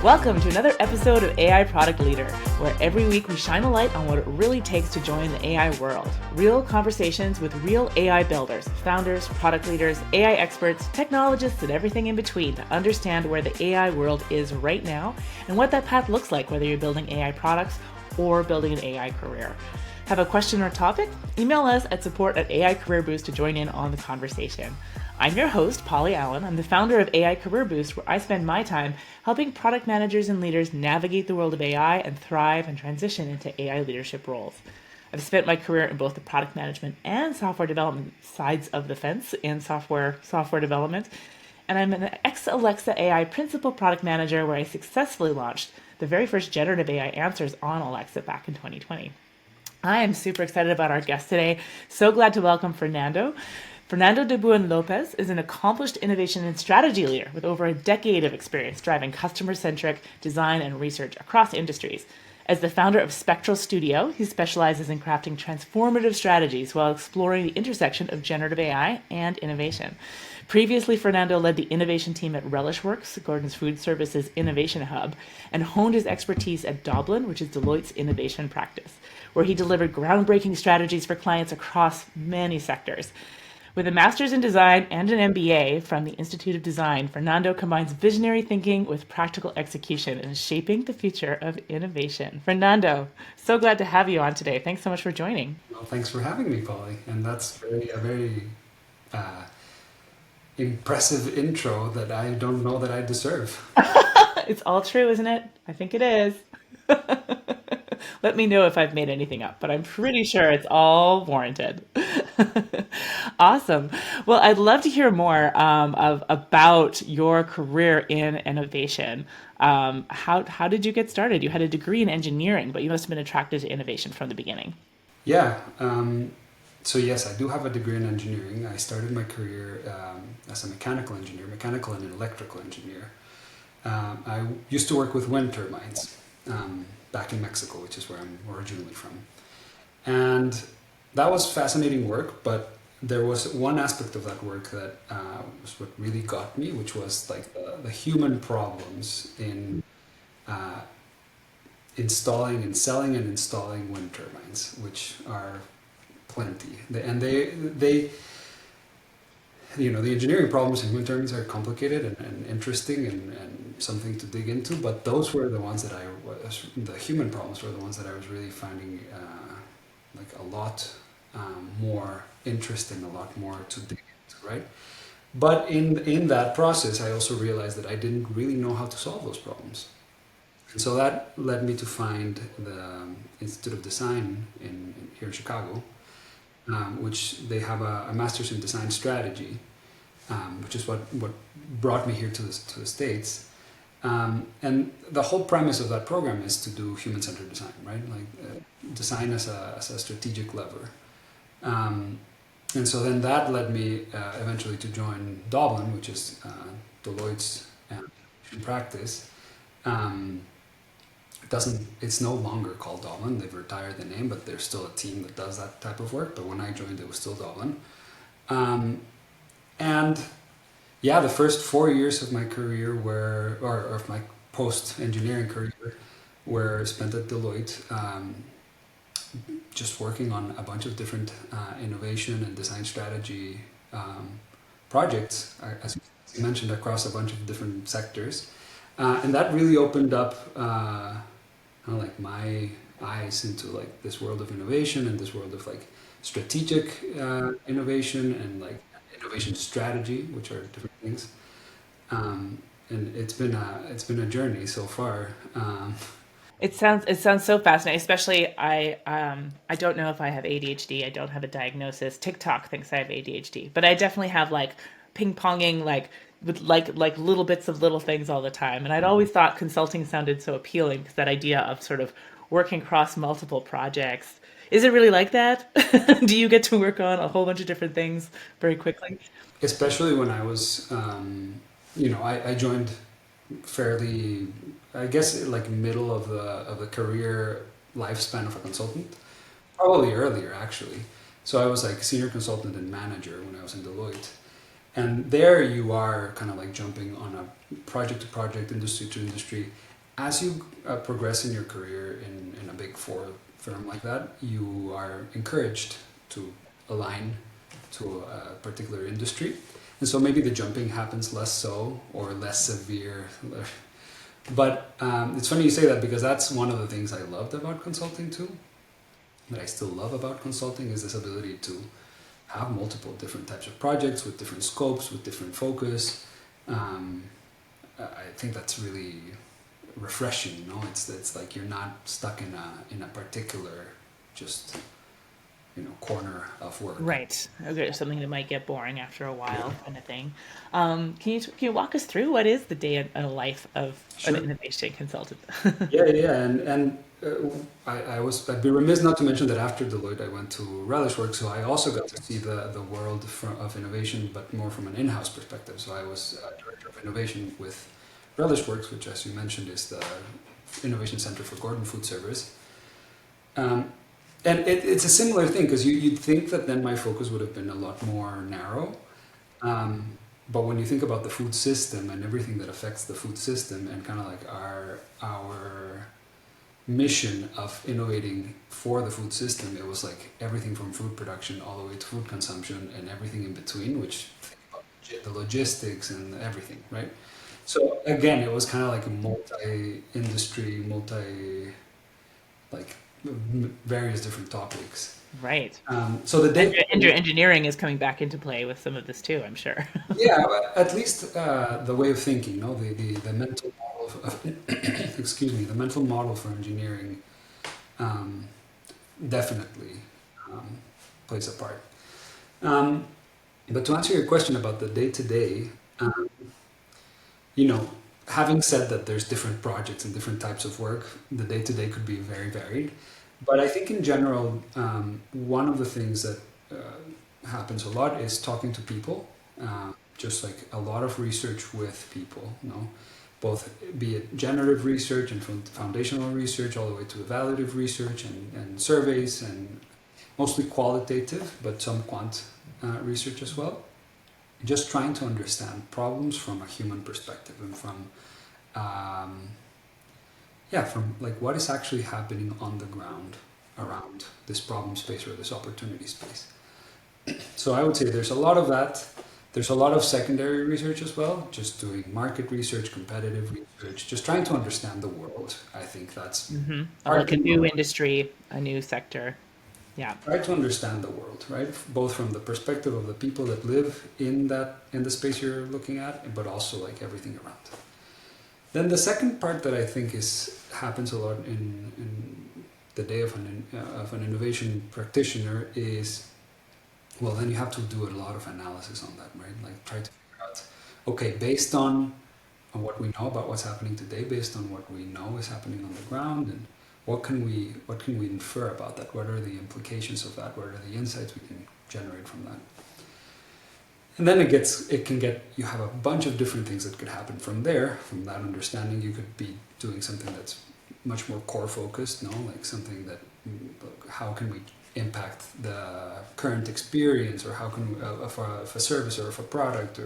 Welcome to another episode of AI Product Leader, where every week we shine a light on what it really takes to join the AI world. Real conversations with real AI builders, founders, product leaders, AI experts, technologists, and everything in between to understand where the AI world is right now and what that path looks like, whether you're building AI products or building an AI career. Have a question or topic? Email us at support@AI Career Boost to join in on the conversation. I'm your host, Polly Allen. I'm the founder of AI Career Boost, where I spend my time helping product managers and leaders navigate the world of AI and thrive and transition into AI leadership roles. I've spent my career in both the product management and software development sides of the fence in software development. And I'm an ex-Alexa AI principal product manager, where I successfully launched the very first generative AI answers on Alexa back in 2020. I am super excited about our guest today. So glad to welcome Fernando. Fernando de Buen Lopez is an accomplished innovation and strategy leader with over a decade of experience driving customer-centric design and research across industries. As the founder of Spectral Studio, he specializes in crafting transformative strategies while exploring the intersection of generative AI and innovation. Previously, Fernando led the innovation team at Relish Works, Gordon's Food Services Innovation Hub, and honed his expertise at Doblin, which is Deloitte's innovation practice, where he delivered groundbreaking strategies for clients across many sectors. With a master's in design and an MBA from the Institute of Design, Fernando combines visionary thinking with practical execution and is shaping the future of innovation. Fernando, so glad to have you on today. Thanks so much for joining. Well, thanks for having me, Polly. And that's a very impressive intro that I don't know that I deserve. It's all true, isn't it? I think it is. Let me know if I've made anything up, but I'm pretty sure it's all warranted. Awesome. Well, I'd love to hear more about your career in innovation. How did you get started? You had a degree in engineering, but you must have been attracted to innovation from the beginning. Yeah. So yes, I do have a degree in engineering. I started my career as a mechanical engineer, mechanical and electrical engineer. I used to work with wind turbines back in Mexico, which is where I'm originally from. And that was fascinating work, but there was one aspect of that work that was what really got me, which was like the human problems in installing and selling and installing wind turbines, which are plenty. They the engineering problems in wind turbines are complicated and interesting and something to dig into, but those were the ones that the human problems were the ones that I was really finding like a lot more interesting, a lot more to dig into, right? But in that process, I also realized that I didn't really know how to solve those problems. And so that led me to find the Institute of Design here in Chicago, which they have a master's in design strategy, which is what brought me here to the States. And the whole premise of that program is to do human-centered design, right? Like design as a strategic lever. And so then that led me eventually to join Doblin, which is Deloitte's practice. It's no longer called Doblin. They've retired the name, but there's still a team that does that type of work. But when I joined, it was still Doblin. And yeah, the first 4 years of my career or of my post-engineering career were spent at Deloitte, just working on a bunch of different innovation and design strategy projects, as you mentioned, across a bunch of different sectors. And that really opened up like my eyes into like this world of innovation and this world of like strategic innovation and like innovation strategy, which are different things. And it's been a journey so far. It sounds so fascinating. Especially, I don't know if I have ADHD. I don't have a diagnosis. TikTok thinks I have ADHD, but I definitely have like ping ponging like with like little bits of little things all the time. And I'd always thought consulting sounded so appealing because that idea of sort of working across multiple projects. Is it really like that? Do you get to work on a whole bunch of different things very quickly? Especially when I was, I joined fairly, I guess, like middle of the career lifespan of a consultant, probably earlier actually. So I was like senior consultant and manager when I was in Deloitte. And there you are kind of like jumping on a project to project, industry to industry, as you progress in your career in a big four firm like that, you are encouraged to align to a particular industry. And so maybe the jumping happens less so or less severe. But it's funny you say that because that's one of the things I loved about consulting too, that I still love about consulting is this ability to have multiple different types of projects with different scopes, with different focus. Um, I think that's really refreshing. It's like you're not stuck in a particular just corner of work. Right. Okay, something that might get boring after a while, kind of thing. Can you walk us through what is the day in the life of an Sure. innovation consultant? Yeah, I'd be remiss not to mention that after Deloitte, I went to Relish Works, so I also got to see the world of innovation, but more from an in-house perspective. So I was director of innovation with Relish Works, which, as you mentioned, is the innovation center for Gordon Food Service. Um, and it's a similar thing because you'd think that then my focus would have been a lot more narrow. But when you think about the food system and everything that affects the food system and kind of like our mission of innovating for the food system, it was like everything from food production all the way to food consumption and everything in between, which think about the logistics and everything, right? So again, it was kind of like a multi-industry, like various different topics. Right. So the And day, your engineering is coming back into play with some of this too, I'm sure. yeah, at least the way of thinking, no, the mental model excuse me, the mental model for engineering um, definitely um, plays a part. Um, but to answer your question about the day to day, you know, having said that there's different projects and different types of work, the day to day could be very varied. But I think in general, one of the things that happens a lot is talking to people, just like a lot of research with people, both be it generative research and from foundational research all the way to evaluative research and surveys and mostly qualitative, but some quant research as well. Just trying to understand problems from a human perspective and um, from like what is actually happening on the ground around this problem space or this opportunity space. So I would say there's a lot of that. There's a lot of secondary research as well, just doing market research, competitive research, just trying to understand the world. I think that's Of like a partly new more industry, a new sector. Yeah. try to understand the world, right? Both from the perspective of the people that live in the space you're looking at, but also like everything around. Then the second part that I think happens a lot in the day of an innovation practitioner is, well, then you have to do a lot of analysis on that, right? Like try to figure out, okay, based on what we know about what's happening today, based on what we know is happening on the ground, and what can we infer about that? What are the implications of that? What are the insights we can generate from that? And then you have a bunch of different things that could happen from there. From that understanding, you could be doing something that's much more core focused, like something that, how can we impact the current experience, or how can we, of a service or of a product,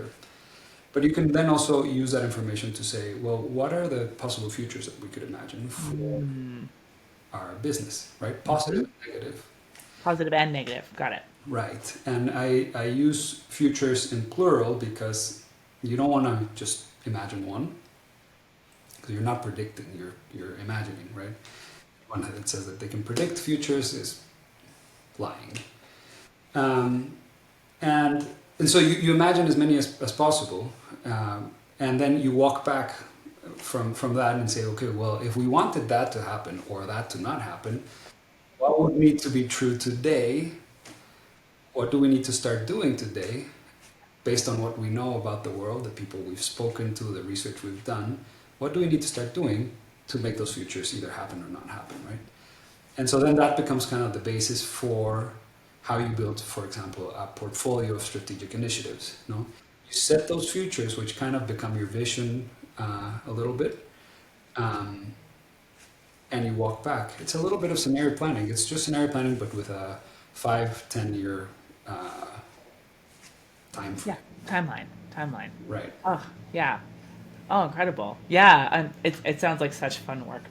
but you can then also use that information to say, well, what are the possible futures that we could imagine for Mm. our business, right? Hmm. Positive and negative. Positive and negative. Got it. Right. And I use futures in plural because you don't want to just imagine one, because you're not predicting, you're imagining, right? One that says that they can predict futures is lying. Um, and and so you imagine as many as possible, and then you walk back from that and say, okay, well, if we wanted that to happen or that to not happen, what would need to be true today? What do we need to start doing today based on what we know about the world, the people we've spoken to, the research we've done? What do we need to start doing to make those futures either happen or not happen, right? And so then that becomes kind of the basis for how you build, for example, a portfolio of strategic initiatives. You set those futures, which kind of become your vision a little bit, um, and you walk back. It's a little bit of scenario planning. It's just scenario planning, but with a 5-10 year time Yeah. frame. Timeline. Timeline. Right. Oh, yeah. Oh, incredible. Yeah, it sounds like such fun work.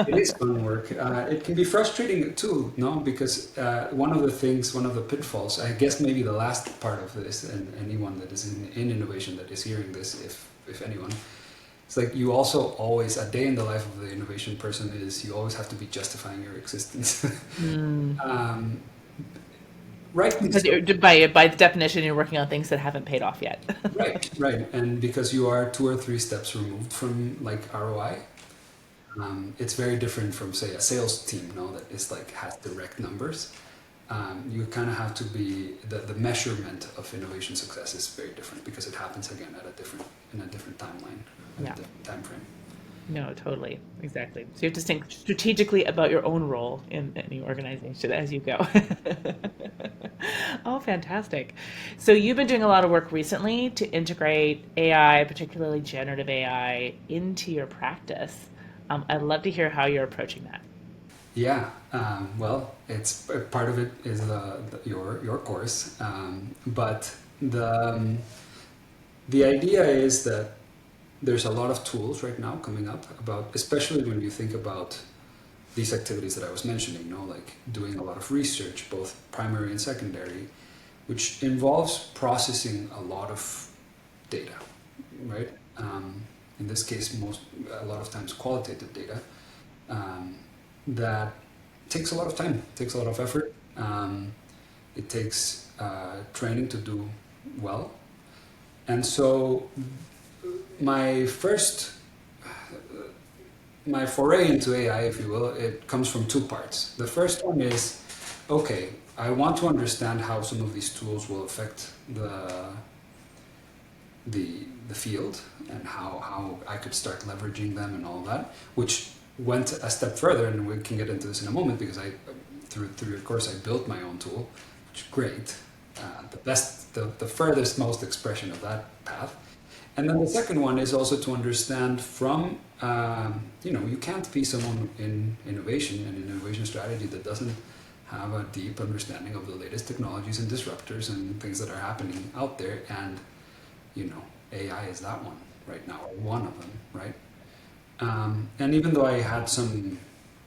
It is fun work. It can be frustrating too, no? Because one of the things, one of the pitfalls, I guess maybe the last part of this, and anyone that is in innovation that is hearing this, if anyone, it's like you also always, a day in the life of the innovation person is you always have to be justifying your existence. Mm. um, rightly Because so. by definition, you're working on things that haven't paid off yet. Right, right. And because you are two or three steps removed from like ROI, it's very different from say a sales team, no, that is like has direct numbers. You kind of have to be the measurement of innovation success is very different because it happens again at a different in a different timeline, at a Yeah. different time frame. No, totally. Exactly. So you have to think strategically about your own role in any organization as you go. Oh, fantastic. So you've been doing a lot of work recently to integrate AI, particularly generative AI, into your practice. I'd love to hear how you're approaching that. Yeah, well, it's part of it is your course, but the idea is that there's a lot of tools right now coming up about, especially when you think about these activities that I was mentioning, you know, like doing a lot of research, both primary and secondary, which involves processing a lot of data, right? In this case, a lot of times qualitative data um, that takes a lot of time, takes a lot of effort. It takes training to do well, and so my first my foray into AI, if you will, it comes from two parts. The first one is, okay, I want to understand how some of these tools will affect the field and how I could start leveraging them and all that, which went a step further, and we can get into this in a moment because I through your course I built my own tool, which is great, the furthest most expression of that path. And then the second one is also to understand from, you can't be someone in innovation and in innovation strategy that doesn't have a deep understanding of the latest technologies and disruptors and things that are happening out there. And, AI is that one right now, or one of them, right? And even though I had some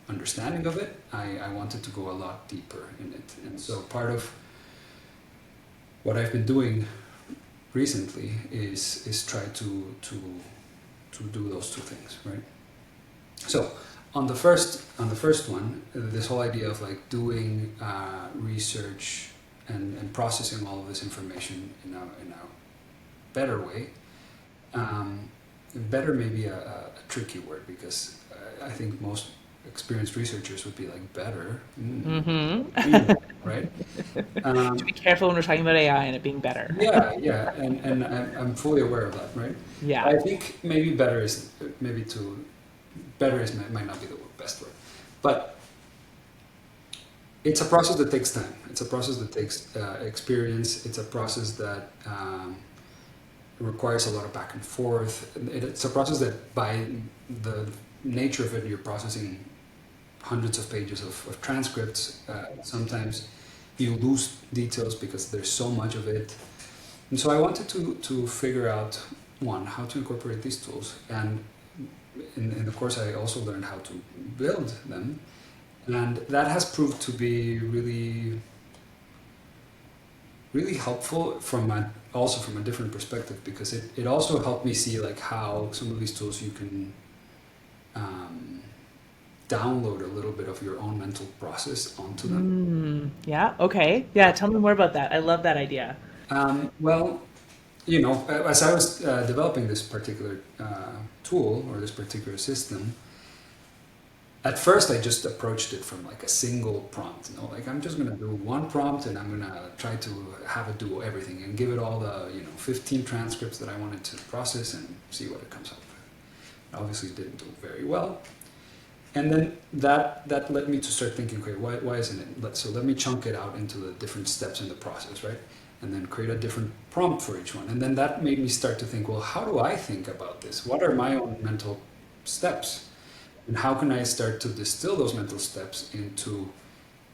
understanding of it, I wanted to go a lot deeper in it. And so part of what I've been doing recently is try to do those two things, right? So on the first one, this whole idea of like doing research and processing all of this information in a better way. Better may be a tricky word because I think most experienced researchers would be like better, Mm-hmm. right? To be Um, careful when we're talking about AI and it being better. Yeah, yeah, and I'm fully aware of that, right? Yeah. I think maybe better is might not be the best word, but it's a process that takes time. It's a process that takes experience. It's a process that requires a lot of back and forth. It's a process that, by the nature of it, you're processing hundreds of pages of transcripts. Sometimes you lose details because there's so much of it. And so I wanted to figure out, one, how to incorporate these tools. And in the course, I also learned how to build them. And that has proved to be really, really helpful also from a different perspective, because it also helped me see like how some of these tools you can um, download a little bit of your own mental process onto them. Yeah. Okay. Yeah. Tell me more about that. I love that idea. Well, as I was developing this particular tool or this particular system, at first I just approached it from like a single prompt. Like I'm just gonna do one prompt and I'm gonna try to have it do everything and give it all the 15 transcripts that I wanted to process and see what it comes up with. It obviously didn't do very well. And then that led me to start thinking, okay, why isn't it? So let me chunk it out into the different steps in the process, right? And then create a different prompt for each one. And then that made me start to think, well, how do I think about this? What are my own mental steps? And how can I start to distill those mental steps into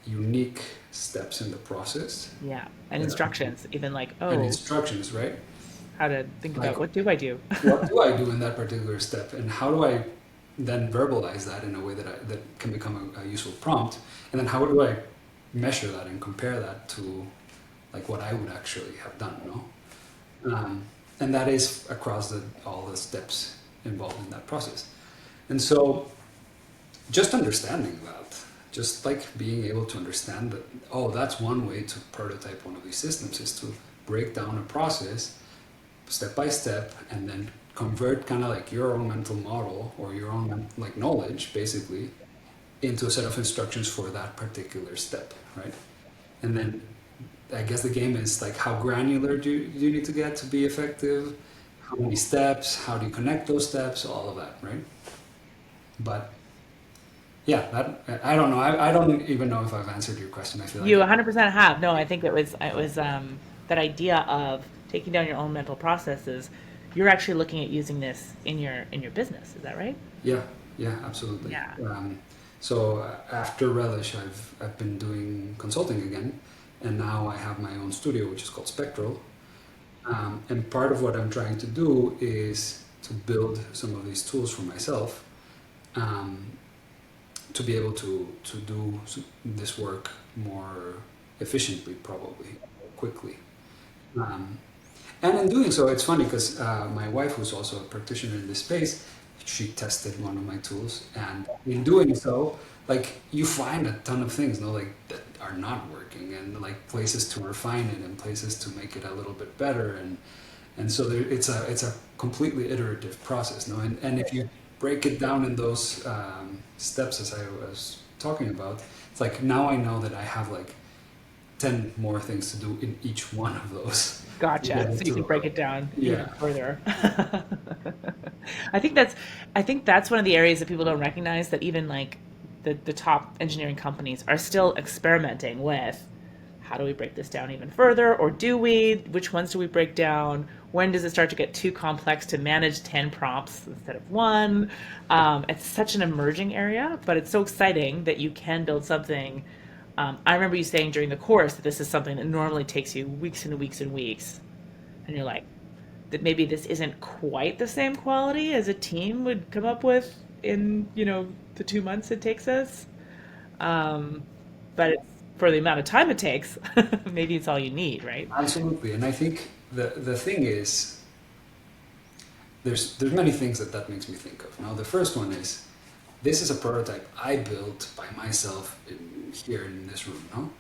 unique steps in the process Yeah. And that are, instructions, even like, and oh, instructions, right? how to think Like, about what do I do. what do I do in that particular step, and how do I then verbalize that in a way that can become a useful prompt, and then how do I measure that and compare that to like what I would actually have done, and that is across all the steps involved in that process. And so just understanding that, just like being able to understand that, oh, that's one way to prototype one of these systems, is to break down a process step by step and then convert kind of like your own mental model or your own like knowledge basically into a set of instructions for that particular step, right? And then I guess the game is like, how granular do you need to get to be effective? How many steps? How do you connect those steps? All of that, right? But yeah, that I don't know. I don't even know if I've answered your question. I feel like You 100% have. No, I think it was that idea of taking down your own mental processes. You're actually looking at using this in your business. Is that right? yeah, yeah, absolutely. Yeah. So after Relish, I've been doing consulting again, and now I have my own studio, which is called Spectral. And part of what I'm trying to do is to build some of these tools for myself, um, to be able to do this work more efficiently, probably quickly. Um, and in doing so, it's funny because my wife, who's also a practitioner in this space, she tested one of my tools, and in doing so, like you find a ton of things, like that are not working, and like places to refine it and places to make it a little bit better, and so it's a completely iterative process, and if you break it down in those steps as I was talking about, it's like now I know that I have like 10 more things to do in each one of those to get Gotcha. So it you can to break it down even yeah. further. I think that's I think that's one of the areas that people don't recognize, that even like the top engineering companies are still experimenting with how do we break this down even further, or do we? Which ones do we break down? When does it start to get too complex to manage 10 prompts instead of one? It's such an emerging area, but it's so exciting that you can build something. I remember you saying during the course that this is something that normally takes you weeks and weeks and weeks, and you're like, that maybe this isn't quite the same quality as a team would come up with in, the 2 months it takes us. Um, but it's, for the amount of time it takes, maybe it's all you need, right? Absolutely, and I think the thing is, there's many things that makes me think of. Now, the first one is, this is a prototype I built by myself here in this room, no?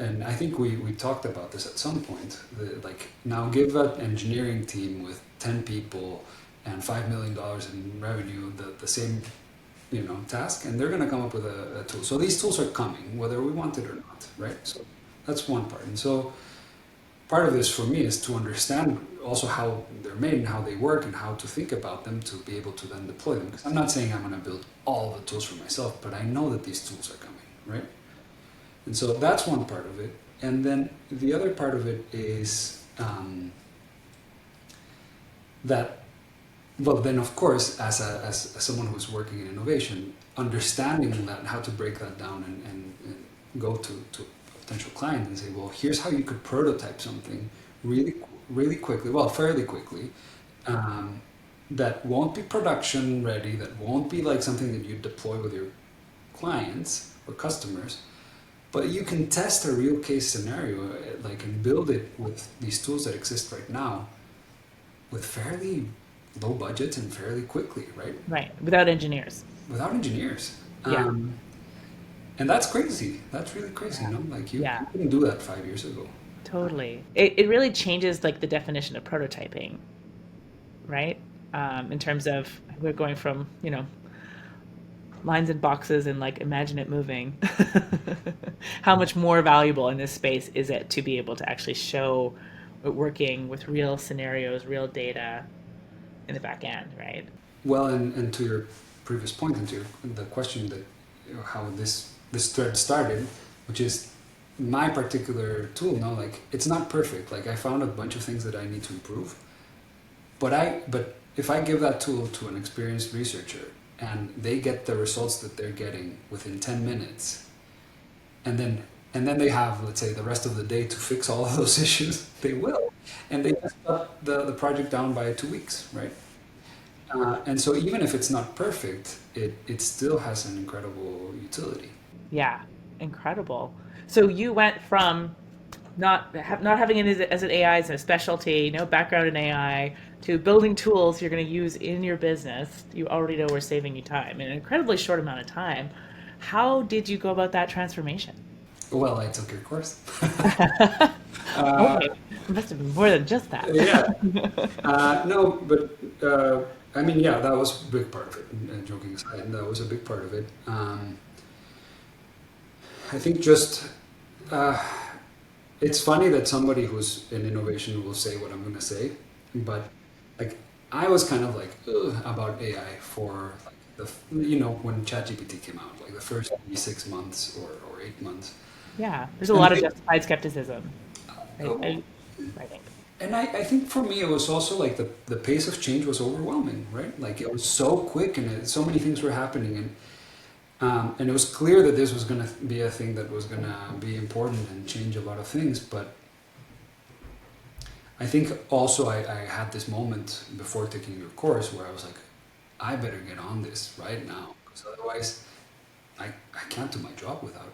And I think we talked about this at some point. Like, now give an engineering team with 10 people and $5 million in revenue the same task, and they're going to come up with a tool. So these tools are coming, whether we want it or not, right? So that's one part. And so part of this for me is to understand also how they're made and how they work and how to think about them to be able to then deploy them. Because I'm not saying I'm going to build all the tools for myself, but I know that these tools are coming, right? And so that's one part of it. And then the other part of it is that, well, then of course, as someone who's working in innovation, understanding that, how to break that down and go to a potential client and say, well, here's how you could prototype something really quickly, well, fairly quickly, that won't be production ready, that won't be like something that you deploy with your clients or customers, but you can test a real case scenario, like, and build it with these tools that exist right now with fairly low budgets and fairly quickly, right? Right. Without engineers. Without engineers. Yeah. And that's crazy. That's really crazy, Like Yeah. you couldn't do that 5 years ago. Totally. It really changes like the definition of prototyping, right? In terms of we're going from, lines and boxes and like imagine it moving. How much more valuable in this space is it to be able to actually show it working with real scenarios, real data in the back end, right? Well, and to your previous point, and to the question that how this thread started, which is my particular tool. No, like, it's not perfect. Like, I found a bunch of things that I need to improve, but if I give that tool to an experienced researcher and they get the results that they're getting within 10 minutes, and then they have, let's say, the rest of the day to fix all of those issues, they will, and they just cut the project down by 2 weeks, right? And so even if it's not perfect, it still has an incredible utility. Yeah, incredible. So you went from not having it as an AI as a specialty, no background in AI, to building tools you're going to use in your business. You already know we're saving you time in an incredibly short amount of time. How did you go about that transformation? Well, I took your course. Okay, it must have been more than just that. Yeah. No, but I mean, yeah, that was a big part of it. And joking aside, that was a big part of it. I think just uh, it's funny that somebody who's in innovation will say what I'm going to say, but like I was kind of like ugh, about AI for like when ChatGPT came out, like the first maybe 6 months or 8 months, Yeah, there's a and lot of justified skepticism. uh, I think. and I think for me it was also like the pace of change was overwhelming, right? Like it was so quick and so many things were happening, and it was clear that this was going to be a thing that was going to be important and change a lot of things. But I think also I had this moment before taking your course where I was like, I better get on this right now because otherwise I can't do my job without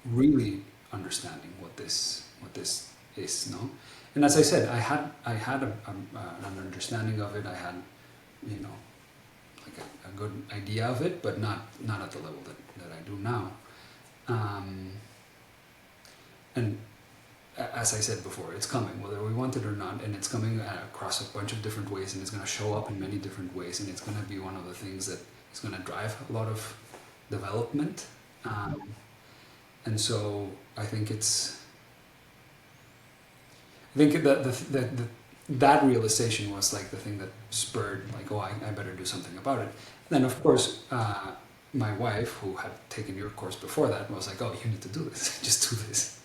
really understanding what this is, no? And as I said, I had an understanding of it. I had, you know, like a good idea of it, but not at the level that I do now. Um, and as I said before, it's coming whether we want it or not, and it's coming across a bunch of different ways, and it's going to show up in many different ways, and it's going to be one of the things that is going to drive a lot of development. Um, and so I think that realization was like the thing that spurred like, oh, I better do something about it. And then of course, my wife, who had taken your course before that, was like, oh, you need to do this, just do this.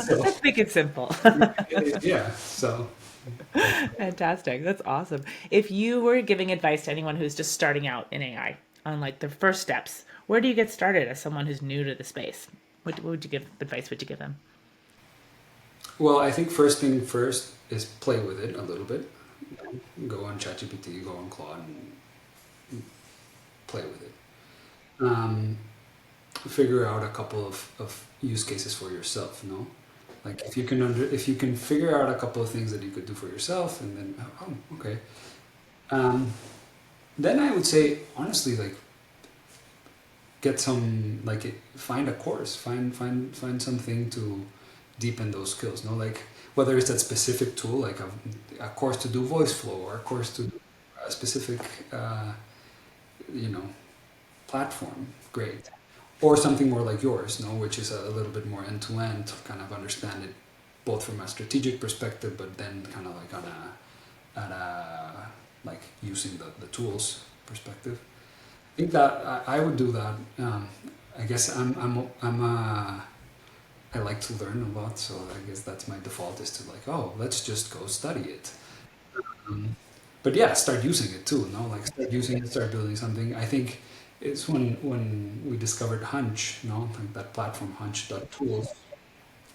So Let's make it simple. yeah, so Fantastic. That's awesome. If you were giving advice to anyone who's just starting out in AI on like their first steps, where do you get started as someone who's new to the space? What would you give advice would you give them? well, I think first thing first is play with it a little bit. Go on ChatGPT, go on Claude, and play with it. Um, Figure out a couple of use cases for yourself. No, like if you can figure out a couple of things that you could do for yourself, and then oh okay, um, then I would say honestly like get some like find a course, find something to deepen those skills. No, like whether it's that specific tool, like a course to do voice flow, or a course to do a specific you know platform, great. Or something more like yours, no, which is a little bit more end to end, kind of understand it both from a strategic perspective, but then kind of like on a like using the tools perspective. I think that I would do that. I guess I like to learn a lot, so I guess that's my default is to like, oh, let's just go study it. Um, but yeah, start using it too. No, like start using it, start building something. I think it's when we discovered Hunch, like that platform Hunch.tools,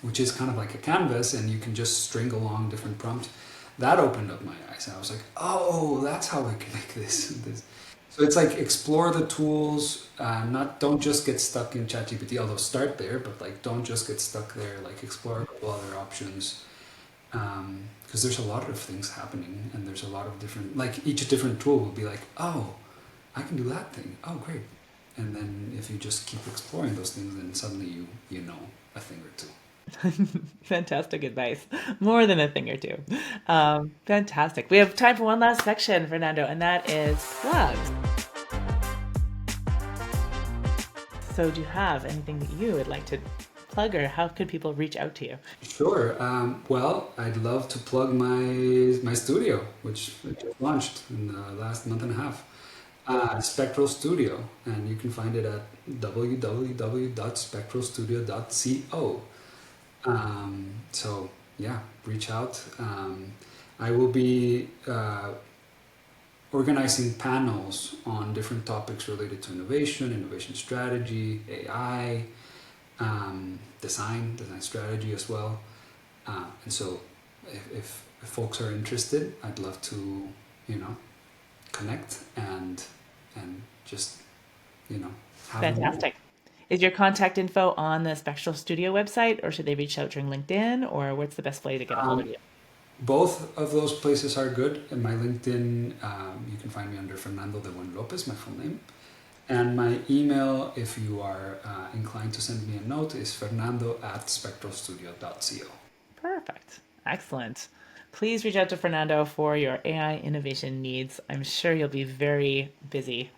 which is kind of like a canvas, and you can just string along different prompts. That opened up my eyes, and I was like, oh, that's how I can make this. So it's like explore the tools. Not don't just get stuck in ChatGPT. Although start there, but like don't just get stuck there. Like explore a couple other options because there's a lot of things happening, and there's a lot of different like each different tool will be like, oh, I can do that thing. Oh, great. And then if you just keep exploring those things, then suddenly you know a thing or two. Fantastic advice. More than a thing or two. Fantastic. We have time for one last section, Fernando, and that is plugs. So, do you have anything that you would like to plug, or how could people reach out to you? Sure. Well, I'd love to plug my studio, which I just launched in the last month and a half. Spectral Studio, and you can find it at www.spectralstudio.co. So yeah, reach out. I will be organizing panels on different topics related to innovation strategy, AI, design strategy as well. And so if if folks are interested, I'd love to, connect and just, have a meeting. Fantastic. Is your contact info on the Spectral Studio website, or should they reach out during LinkedIn, or what's the best way to get a hold of you? Both of those places are good. In my LinkedIn, you can find me under Fernando de Buen Lopez, my full name. And my email, if you are inclined to send me a note, is fernando@spectralstudio.co. Perfect. Excellent. Please reach out to Fernando for your AI innovation needs. I'm sure you'll be very busy.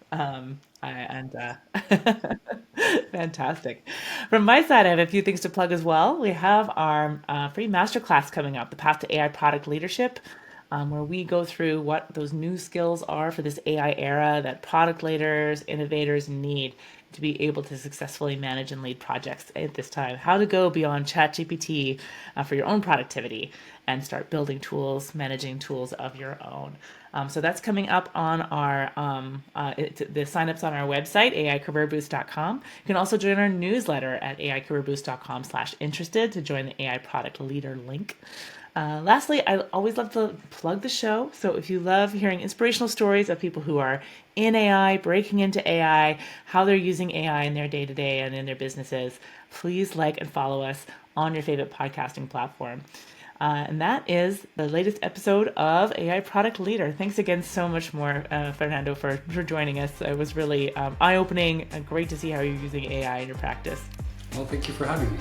Fantastic. From my side, I have a few things to plug as well. We have our free masterclass coming up, The Path to AI Product Leadership, where we go through what those new skills are for this AI era that product leaders, innovators need to be able to successfully manage and lead projects at this time. How to go beyond ChatGPT for your own productivity and start building tools, managing tools of your own. So that's coming up on our, the signups on our website, aicareerboost.com. You can also join our newsletter at aicareerboost.com/interested to join the AI product leader link. Lastly, I always love to plug the show. So if you love hearing inspirational stories of people who are in AI, breaking into AI, how they're using AI in their day-to-day and in their businesses, please like and follow us on your favorite podcasting platform. And that is the latest episode of AI Product Leader. Thanks again so much more, Fernando, for joining us. It was really eye-opening and great to see how you're using AI in your practice. Well, thank you for having me.